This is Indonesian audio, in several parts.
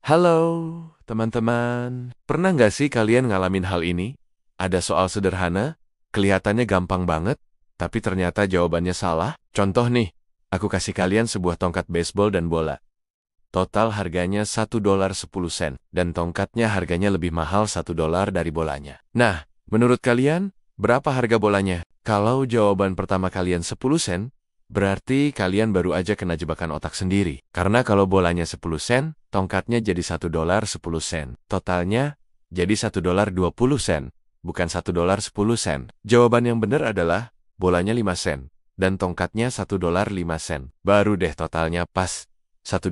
Halo, teman-teman. Pernah nggak sih kalian ngalamin hal ini? Ada soal sederhana, kelihatannya gampang banget, tapi ternyata jawabannya salah. Contoh nih, aku kasih kalian sebuah tongkat baseball dan bola. Total harganya $1.10, dan tongkatnya harganya lebih mahal $1 dari bolanya. Nah, menurut kalian, berapa harga bolanya? Kalau jawaban pertama kalian 10 sen, berarti kalian baru aja kena jebakan otak sendiri. Karena kalau bolanya 10 sen, tongkatnya jadi $1.10. Totalnya jadi $1.20, bukan $1.10. Jawaban yang benar adalah bolanya 5 sen, dan tongkatnya $1.05. Baru deh totalnya pas. $1.10.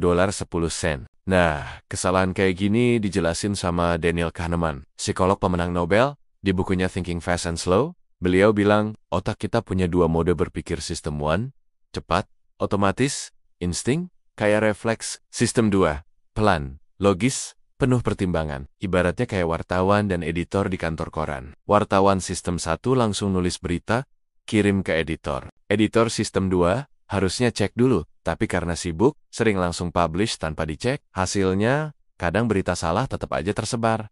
Nah, kesalahan kayak gini dijelasin sama Daniel Kahneman, psikolog pemenang Nobel, di bukunya Thinking Fast and Slow. Beliau bilang, otak kita punya dua mode berpikir: sistem 1, cepat, otomatis, insting, kayak refleks; sistem 2, pelan, logis, penuh pertimbangan. Ibaratnya kayak wartawan dan editor di kantor koran. Wartawan sistem 1 langsung nulis berita, kirim ke editor. Editor sistem 2 harusnya cek dulu, tapi karena sibuk, sering langsung publish tanpa dicek. Hasilnya, kadang berita salah tetap aja tersebar.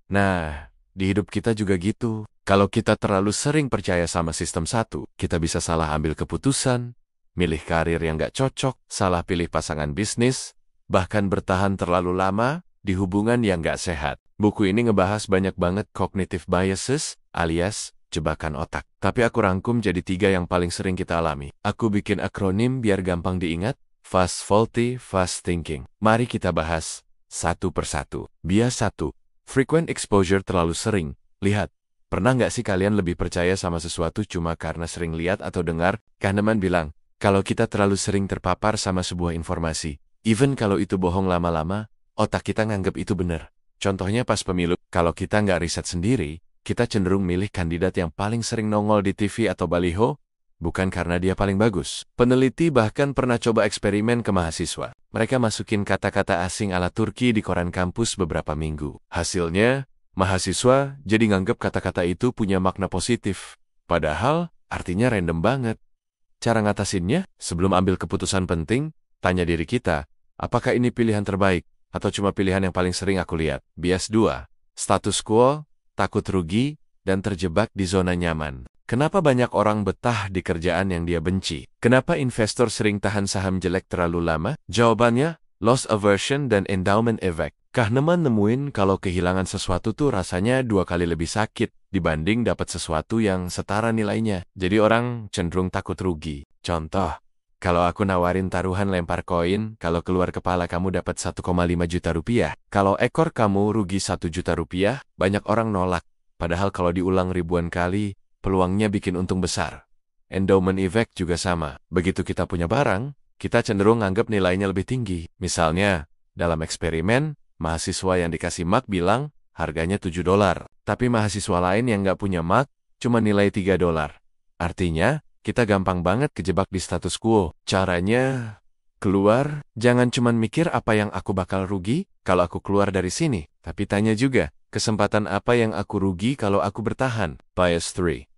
Nah, di hidup kita juga gitu. Kalau kita terlalu sering percaya sama sistem 1, kita bisa salah ambil keputusan, milih karir yang gak cocok, salah pilih pasangan bisnis, bahkan bertahan terlalu lama di hubungan yang gak sehat. Buku ini ngebahas banyak banget cognitive biases, alias jebakan otak. Tapi aku rangkum jadi 3 yang paling sering kita alami. Aku bikin akronim biar gampang diingat: fast, faulty, fast thinking. Mari kita bahas satu persatu. Bias 1. Frequent exposure, terlalu sering. Lihat, pernah nggak sih kalian lebih percaya sama sesuatu cuma karena sering lihat atau dengar? Kahneman bilang, kalau kita terlalu sering terpapar sama sebuah informasi, even kalau itu bohong, lama-lama, otak kita nganggep itu benar. Contohnya pas pemilu, kalau kita nggak riset sendiri, kita cenderung milih kandidat yang paling sering nongol di TV atau baliho, bukan karena dia paling bagus. Peneliti bahkan pernah coba eksperimen ke mahasiswa. Mereka masukin kata-kata asing ala Turki di koran kampus beberapa minggu. Hasilnya, mahasiswa jadi nganggep kata-kata itu punya makna positif. Padahal, artinya random banget. Cara ngatasinnya, sebelum ambil keputusan penting, tanya diri kita, apakah ini pilihan terbaik, atau cuma pilihan yang paling sering aku lihat? Bias 2. Status quo, takut rugi, dan terjebak di zona nyaman. Kenapa banyak orang betah di kerjaan yang dia benci? Kenapa investor sering tahan saham jelek terlalu lama? Jawabannya, loss aversion dan endowment effect. Kahneman nemuin kalau kehilangan sesuatu tuh rasanya 2 kali lebih sakit dibanding dapat sesuatu yang setara nilainya. Jadi orang cenderung takut rugi. Contoh, kalau aku nawarin taruhan lempar koin, kalau keluar kepala kamu dapat 1,5 juta rupiah. Kalau ekor kamu rugi 1 juta rupiah, banyak orang nolak. Padahal kalau diulang ribuan kali, peluangnya bikin untung besar. Endowment effect juga sama. Begitu kita punya barang, kita cenderung nganggap nilainya lebih tinggi. Misalnya, dalam eksperimen, mahasiswa yang dikasih mark bilang harganya $7. Tapi mahasiswa lain yang nggak punya mark, cuma nilai $3. Artinya, kita gampang banget kejebak di status quo. Caranya, keluar, jangan cuman mikir apa yang aku bakal rugi kalau aku keluar dari sini, tapi tanya juga, kesempatan apa yang aku rugi kalau aku bertahan? Bias 3.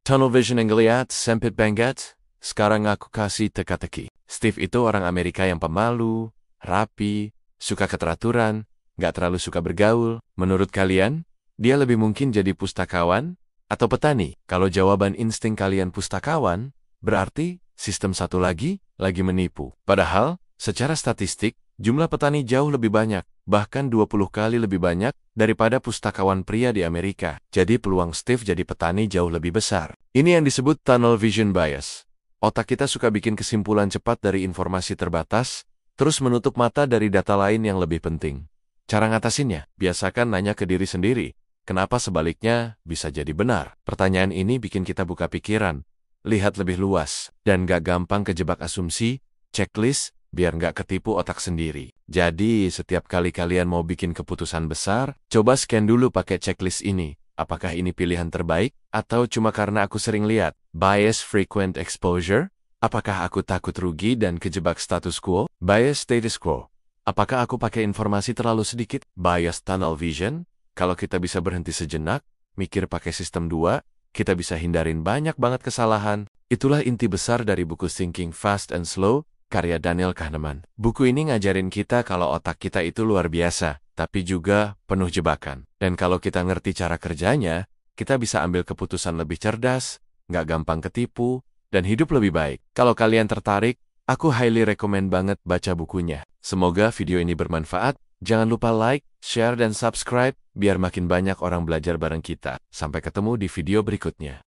Tunnel vision, ngeliat sempit banget, sekarang aku kasih teka-teki. Steve itu orang Amerika yang pemalu, rapi, suka keteraturan, nggak terlalu suka bergaul. Menurut kalian, dia lebih mungkin jadi pustakawan atau petani? Kalau jawaban insting kalian pustakawan, berarti sistem 1 lagi menipu. Padahal, secara statistik, jumlah petani jauh lebih banyak, bahkan 20 kali lebih banyak daripada pustakawan pria di Amerika. Jadi peluang Steve jadi petani jauh lebih besar. Ini yang disebut tunnel vision bias. Otak kita suka bikin kesimpulan cepat dari informasi terbatas, terus menutup mata dari data lain yang lebih penting. Cara ngatasinnya, biasakan nanya ke diri sendiri, kenapa sebaliknya bisa jadi benar? Pertanyaan ini bikin kita buka pikiran, lihat lebih luas, dan gak gampang kejebak asumsi, checklist, biar gak ketipu otak sendiri. Jadi, setiap kali kalian mau bikin keputusan besar, coba scan dulu pakai checklist ini. Apakah ini pilihan terbaik, atau cuma karena aku sering lihat? Bias frequent exposure. Apakah aku takut rugi dan kejebak status quo? Bias status quo. Apakah aku pakai informasi terlalu sedikit? Bias tunnel vision. Kalau kita bisa berhenti sejenak, mikir pakai sistem 2, kita bisa hindarin banyak banget kesalahan. Itulah inti besar dari buku Thinking Fast and Slow, karya Daniel Kahneman. Buku ini ngajarin kita kalau otak kita itu luar biasa, tapi juga penuh jebakan. Dan kalau kita ngerti cara kerjanya, kita bisa ambil keputusan lebih cerdas, nggak gampang ketipu, dan hidup lebih baik. Kalau kalian tertarik, aku highly recommend banget baca bukunya. Semoga video ini bermanfaat. Jangan lupa like, share, dan subscribe biar makin banyak orang belajar bareng kita. Sampai ketemu di video berikutnya.